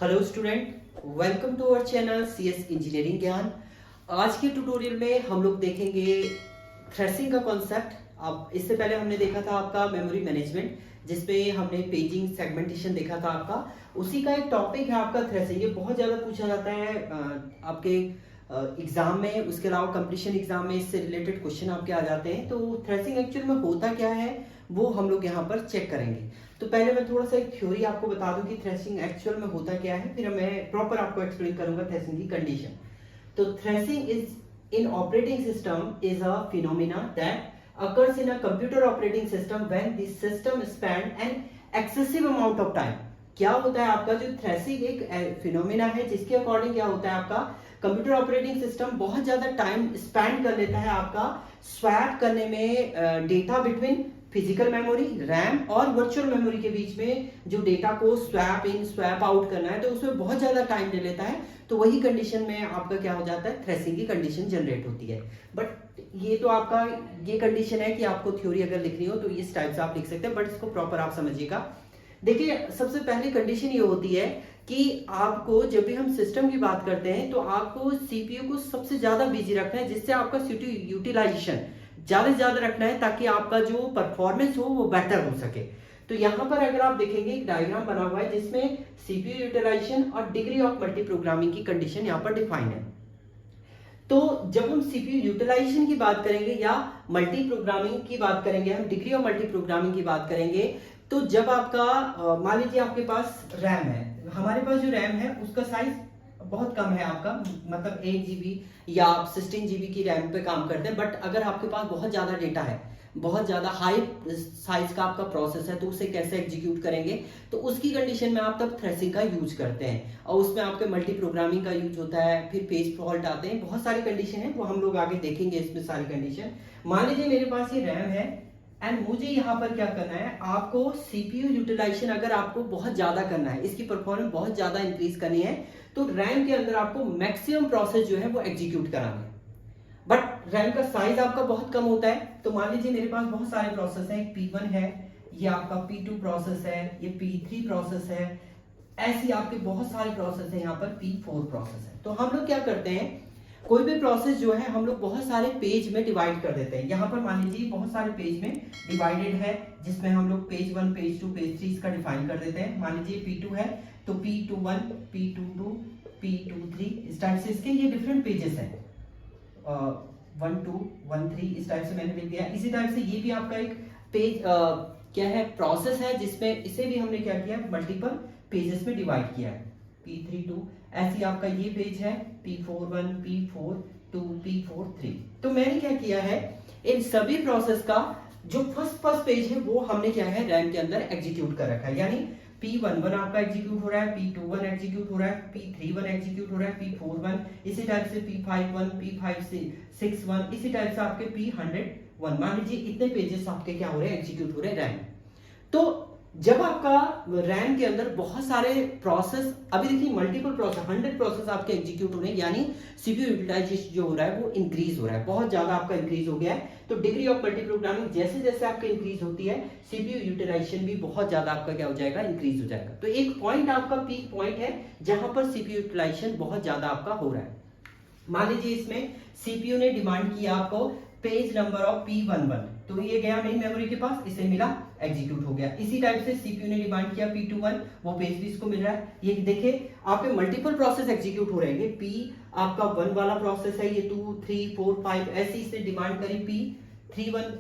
Hello student, welcome to our channel CS engineering Gyan. आज के tutorial में हम लोग देखेंगे थ्रेसिंग का कॉन्सेप्ट। अब इससे पहले हमने देखा था आपका मेमोरी मैनेजमेंट, जिसमें हमने पेजिंग सेगमेंटेशन देखा था आपका। उसी का एक टॉपिक है आपका थ्रेसिंग। ये बहुत ज़्यादा पूछा जाता है आपके एग्जाम में, उसके अलावा कंपटीशन एग्जाम में इससे रिलेटेड क्वेश्चन आपके आ जाते हैं। तो थ्रेसिंग एक्चुअल में होता क्या है वो हम लोग यहाँ पर चेक करेंगे। तो पहले मैं थोड़ा सा एक थ्योरी आपको बता दूं कि थ्रेसिंग एक्चुअल में होता क्या है, फिर मैं प्रॉपर आपको एक्सप्लेन करूंगा थ्रेसिंग की कंडीशन। तो threshing is in operating system is a phenomena that occurs in a computer operating system when the system spend an excessive amount of time। क्या होता है आपका जो थ्रेसिंग एक फिनोमिना है जिसके अकॉर्डिंग क्या होता है आपका कंप्यूटर ऑपरेटिंग सिस्टम बहुत ज्यादा टाइम स्पेंड कर लेता है आपका स्वैप करने में data between physical memory RAM और वर्चुअल मेमोरी के बीच में जो डेटा को स्वैप इन स्वैप आउट करना है, तो उसमें बहुत ज्यादा टाइम ले लेता है। तो वही कंडीशन में आपका क्या हो जाता है, थ्रेसिंग की कंडीशन जनरेट होती है। बट ये तो आपका ये कंडीशन है कि आपको थ्योरी अगर लिखनी हो तो इस टाइप से आप लिख सकते हैं, बट इसको प्रॉपर आप समझिएगा। देखिए, सबसे पहली कंडीशन ये होती है कि आपको जब भी हम सिस्टम की बात करते हैं तो आपको सीपीयू को सबसे ज्यादा बिजी रखना है, जिससे आपका सीपीयू यूटिलाइजेशन ज्यादा से ज्यादा रखना है ताकि आपका जो परफॉर्मेंस हो वो बेटर हो सके। तो यहाँ पर अगर आप देखेंगे एक डायग्राम बना हुआ है जिसमें सीपीयू यूटिलाइजेशन और डिग्री ऑफ मल्टी प्रोग्रामिंग की कंडीशन यहाँ पर डिफाइन है। तो जब हम सीपीयू यूटिलाइजेशन की बात करेंगे या मल्टी प्रोग्रामिंग की बात करेंगे, हम डिग्री ऑफ मल्टी प्रोग्रामिंग की बात करेंगे, तो जब आपका मान लीजिए आपके पास रैम है, हमारे पास जो रैम है उसका साइज बहुत कम है आपका, मतलब 8 GB या आप 16 GB की रैम पे काम करते हैं। बट अगर आपके पास बहुत ज्यादा डेटा है, बहुत ज्यादा हाई साइज का आपका प्रोसेस है, तो उसे कैसे एग्जीक्यूट करेंगे, तो उसकी कंडीशन में आप तब थ्रेसिंग का यूज करते हैं और उसमें आपके मल्टी प्रोग्रामिंग का यूज होता है, फिर पेज फॉल्ट आते हैं, बहुत सारी कंडीशन है, वो हम लोग आगे देखेंगे इसमें सारी कंडीशन। मान लीजिए मेरे पास ये रैम है एंड मुझे यहाँ पर क्या करना है, आपको सीपीयू यूटिलाइजेशन अगर आपको बहुत ज्यादा करना है, इसकी परफॉर्मेंस बहुत ज्यादा इंक्रीज करनी है, तो रैम के अंदर आपको मैक्सिमम प्रोसेस जो है वो एग्जीक्यूट कराना है। बट रैम का साइज आपका बहुत कम होता है। तो मान लीजिए मेरे पास बहुत सारे प्रोसेस हैं, एक P1 है, ये आपका P2 प्रोसेस है, ये P3 प्रोसेस है, ऐसी आपके बहुत सारे प्रोसेस है, यहाँ पर P4 प्रोसेस है। तो हम लोग क्या करते हैं, कोई भी प्रोसेस जो है हम लोग बहुत सारे पेज में डिवाइड कर देते हैं। यहाँ पर मान लीजिए बहुत सारे पेज में डिवाइडेड है, जिसमें हम लोग पेज 1 पेज 2 पेज 3 इसका डिफाइन कर देते हैं। मान लीजिए P2 है तो P21 P22 P23 इस टाइप से इसके ये डिफरेंट पेजेस हैं, 1 2 1 3 इस टाइप से मैंने लिख दिया। इसी टाइप से ये भी आपका एक पेज क्या है, प्रोसेस है, जिसमें इसे भी हमने क्या किया, मल्टीपल पेजेस में डिवाइड किया है। P32 ऐसी आपका ये पेज है, P41 P42 P43। तो मैंने क्या किया है, इन सभी प्रोसेस का जो फर्स्ट पेज है वो हमने क्या है रैम के अंदर एग्जीक्यूट कर रखा है। यानी P11 आपका एग्जीक्यूट हो रहा है, P21 एग्जीक्यूट हो रहा है, P31 एग्जीक्यूट हो रहा है, P41 इसी टाइप से, P51 P61 इसी टाइप से आपके P101। मान लीजिए इतने पेजेस आपके क्या हो रहे हैं, एग्जीक्यूट हो रहे हैं रैम। तो जब आपका रैम के अंदर बहुत सारे प्रोसेस, अभी देखिए मल्टीपल प्रोसेस 100 प्रोसेस आपके एग्जीक्यूट हो रहे हैं, यानी सीपीयू यूटिलाइजेशन जो हो रहा है वो इंक्रीज हो रहा है, बहुत ज्यादा आपका इंक्रीज हो गया है। तो डिग्री ऑफ मल्टी प्रोग्रामिंग जैसे जैसे आपके इंक्रीज होती है, सीपीयू यूटिलाइजेशन भी बहुत ज्यादा आपका क्या हो जाएगा, इंक्रीज हो जाएगा। तो एक पॉइंट आपका पीक पॉइंट है जहां पर सीपीयू यूटिलाइजेशन बहुत ज्यादा आपका हो रहा है। मान लीजिए इसमें सीपीयू ने डिमांड किया आपको पेज नंबर ऑफ P11, तो ये गया मेन मेमोरी के पास, इसे मिला, एग्जीक्यूट हो गया। इसी टाइप से सीपीयू ने डिमांड किया P21, वो पेज भी इसको मिल रहा है। ये देखिए आपके मल्टीपल प्रोसेस एग्जीक्यूट हो रहे हैं। P आपका 1 वाला प्रोसेस है, ये 2 3 4 5 ऐसी इसने डिमांड करी P31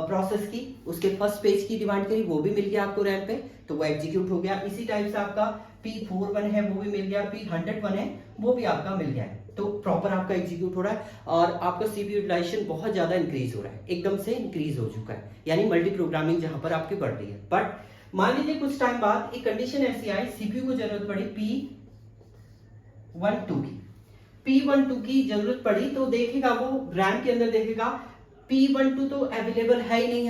प्रोसेस की, उसके फर्स्ट पेज की डिमांड करी, वो भी मिल गया आपको रैम पे, तो वो एग्जीक्यूट हो गया। इसी टाइप से आपका P41 है वो भी मिल गया, P101 है वो भी आपका मिल गया है। तो प्रॉपर आपका एग्जीक्यूट हो रहा है और आपका सीपीयू यूटिलाइजेशन बहुत ज्यादा इंक्रीज हो रहा है, एकदम से इंक्रीज हो चुका है, यानी मल्टी प्रोग्रामिंग जहां पर आपकी बढ़ रही है। बट मान लीजिए कुछ टाइम बाद एक कंडीशन ऐसी आई, सीपीयू को जरूरत पड़ी P12 की जरूरत पड़ी, तो देखेगा वो रैम के अंदर देखेगा P12 तो अवेलेबल है ही नहीं,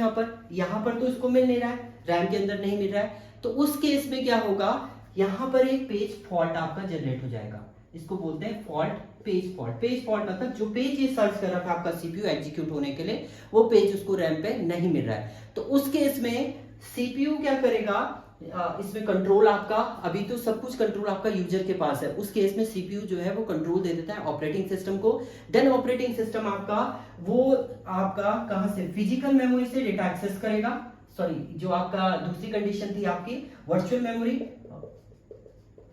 यहाँ पर तो इसको मिल नहीं रहा है, रैम के अंदर नहीं मिल रहा है। तो उस केस में क्या होगा, यहाँ पर एक पेज फॉल्ट आपका जनरेट हो जाएगा, इसको बोलते हैं fault, page fault. Page fault मतलब जो पेज ये सर्च कर रहा था आपका सीपीयू एग्जीक्यूट होने के लिए, वो पेज उसको रैम पे नहीं मिल रहा है। तो उस केस में सीपीयू क्या करेगा, इसमें कंट्रोल आपका, अभी तो सब कुछ कंट्रोल आपका यूजर के पास है, उस केस में सीपीयू जो है वो कंट्रोल दे देता है ऑपरेटिंग सिस्टम को। देन ऑपरेटिंग सिस्टम आपका वो आपका कहां से, फिजिकल मेमोरी से डेटा एक्सेस करेगा, सॉरी जो आपका दूसरी कंडीशन थी आपकी वर्चुअल मेमोरी,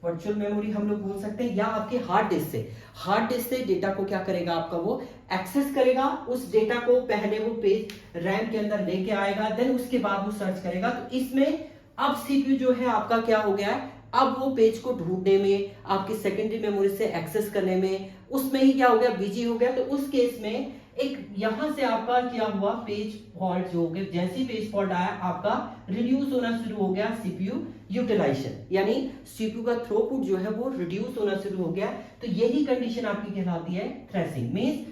वर्चुअल मेमोरी हम लोग बोल सकते हैं, या आपके हार्ड डिस्क से, हार्ड डिस्क से डेटा को क्या करेगा आपका वो एक्सेस करेगा, उस डेटा को पहले वो पेज रैम के अंदर लेके आएगा, देन उसके बाद वो सर्च करेगा। तो इसमें अब सीपीयू जो है आपका क्या हो गया है, अब वो पेज को ढूंढने में, आपकी सेकेंडरी मेमोरी से एक्सेस करने में, उसमें ही क्या हो गया, बिजी हो गया। तो उस केस में एक यहां से आपका क्या हुआ, पेज फॉल्ट जो हो गया, जैसे पेज फॉल्ट आया आपका रिड्यूस होना शुरू हो गया सीपीयू यूटिलाइजेशन, यानी सीपीयू का थ्रूपुट जो है वो रिड्यूस होना शुरू हो गया। तो यही कंडीशन आपकी कहलाती है थ्रेसिंग। मींस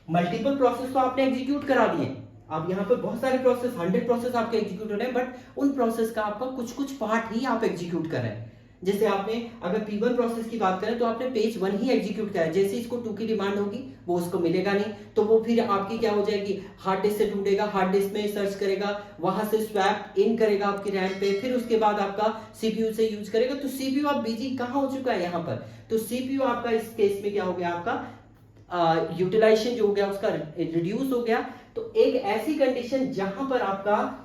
मल्टीपल प्रोसेस तो आपने एग्जीक्यूट करा दिए, अब यहाँ पर बहुत सारे प्रोसेस, 100 प्रोसेस आपके एग्जीक्यूट हो रहे हैं, बट उन प्रोसेस का आपका कुछ कुछ पार्ट ही आप एग्जीक्यूट कर रहे हैं। जैसे आपने अगर P1 प्रोसेस की बात करें तो आपने पेज 1 ही एग्जीक्यूट करा है, जैसे इसको 2 की डिमांड होगी वो उसको मिलेगा नहीं, तो वो फिर आपकी क्या हो जाएगी, हार्ड डिस्क से ढूंढेगा, हार्ड डिस्क में सर्च करेगा, वहां से स्वैप इन करेगा आपकी रैम पे, फिर उसके बाद आपका सीपीयू से यूज करेगा। तो सीपीयू आप बिजी कहां हो चुका है यहाँ पर, तो सीपीयू आपका इस केस में क्या हो गया, आपका यूटिलाइजेशन जो हो गया उसका रिड्यूस हो गया। तो एक ऐसी कंडीशन जहां पर आपका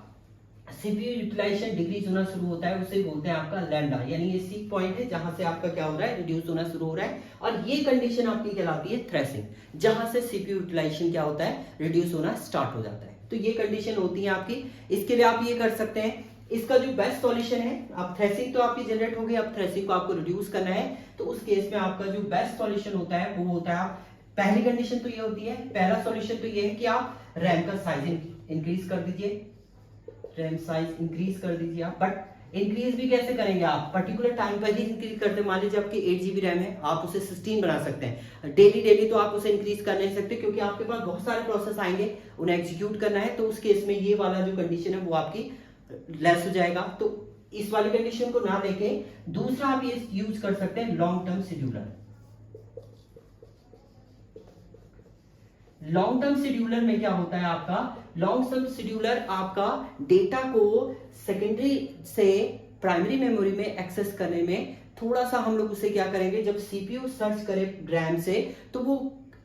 सीपीयू यूटिलाइजेशन डिक्रीज होना शुरू होता है उसे बोलते हैं आपका लैम्डा, यानी ये सीक पॉइंट है जहां से आपका क्या हो रहा है, रिड्यूस होना शुरू हो रहा है। और ये कंडीशन आपकी कहलाती है थ्रेसिंग, जहां से सीपीयू यूटिलाइजेशन क्या होता है, रिड्यूस होना स्टार्ट हो जाता है। तो ये कंडीशन होती है आपकी। इसके लिए आप ये कर सकते हैं, इसका जो बेस्ट सॉल्यूशन है, अब थ्रेसिंग तो आपकी जनरेट हो गई, अब थ्रेसिंग को आपको रिड्यूस करना है, तो उस केस में आपका जो बेस्ट सॉल्यूशन होता है वो होता है, आप पहली कंडीशन तो ये होती है, पहला सॉल्यूशन तो ये है कि आप रैम का साइज इंक्रीज कर दीजिए, रैम साइज इंक्रीज कर दीजिए आप। बट इंक्रीज भी कैसे करेंगे, आप पर्टिकुलर टाइम पर ही इंक्रीज करते हैं। मान लीजिए आपकी 8 GB रैम है, आप उसे 16 बना सकते हैं, डेली तो आप उसे इंक्रीज कर नहीं सकते, क्योंकि आपके पास बहुत सारे प्रोसेस आएंगे, उन्हें एग्जीक्यूट करना है। तो उस केस में ये वाला जो कंडीशन है वो आपकी लेस हो जाएगा। तो इस वाली कंडीशन को ना देके दूसरा आप ये यूज कर सकते हैं long term scheduler. Long term scheduler में क्या होता है आपका, लॉन्ग टर्म शेड्यूलर आपका डेटा को सेकेंडरी से प्राइमरी मेमोरी में एक्सेस करने में थोड़ा सा हम लोग उसे क्या करेंगे, जब सीपीयू सर्च करे रैम से तो वो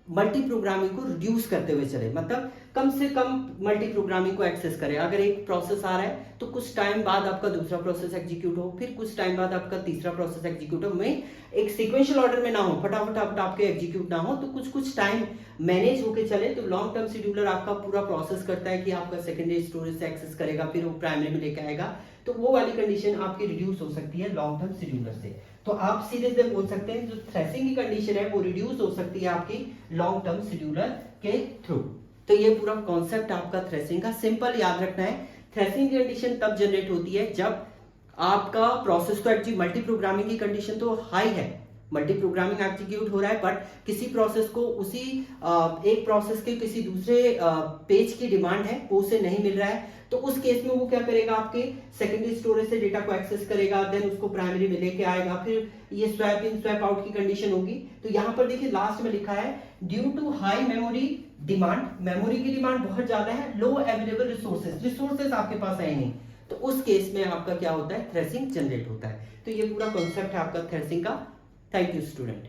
मल्टी प्रोग्रामिंग को रिड्यूस करते हुए चले, मतलब कम से कम मल्टी प्रोग्रामिंग को एक्सेस करे। अगर एक प्रोसेस आ रहा है तो कुछ टाइम बाद आपका दूसरा प्रोसेस एग्जीक्यूट हो, फिर कुछ टाइम बाद आपका तीसरा प्रोसेस एग्जीक्यूट हो, में एक सीक्वेंशियल ऑर्डर में ना हो, फटाफट आपके एग्जीक्यूट ना हो, तो कुछ टाइम मैनेज होके चले। तो लॉन्ग टर्म शेड्यूलर आपका पूरा प्रोसेस करता है कि आपका सेकेंडरी स्टोरेज से एक्सेस करेगा, फिर वो प्राइमरी में लेके आएगा। तो वो वाली कंडीशन आपकी रिड्यूस हो सकती है लॉन्ग टर्म शेड्यूलर से। तो आप सीधे से बोल सकते हैं जो थ्रेसिंग की कंडीशन है वो रिड्यूस हो सकती है आपकी लॉन्ग टर्म शेड्यूलर के थ्रू। तो ये पूरा कॉन्सेप्ट आपका थ्रेसिंग का सिंपल याद रखना है। थ्रेसिंग की कंडीशन तब जनरेट होती है जब आपका प्रोसेस तो एक्चुअली मल्टी प्रोग्रामिंग की कंडीशन तो हाई है, मल्टी प्रोग्रामिंग एग्जीक्यूट हो रहा है, बट किसी प्रोसेस को उसी एक प्रोसेस के किसी दूसरे पेज की डिमांड है वो उसे नहीं मिल रहा है। तो उस केस में वो क्या करेगा, आपके सेकेंडरी स्टोरेज से डेटा को एक्सेस करेगा, देन उसको प्राइमरी में लेके आएगा, फिर ये स्वैप इन स्वैप आउट की कंडीशन होगी। तो यहाँ पर देखिए लास्ट में लिखा है due to high memory demand, memory की डिमांड बहुत ज्यादा है, लो अवेलेबल रिसोर्सेज आपके पास है नहीं, तो उस केस में आपका क्या होता है, थ्रेसिंग जनरेट होता है। तो ये पूरा कॉन्सेप्ट है आपका थ्रेसिंग का। Thank you student.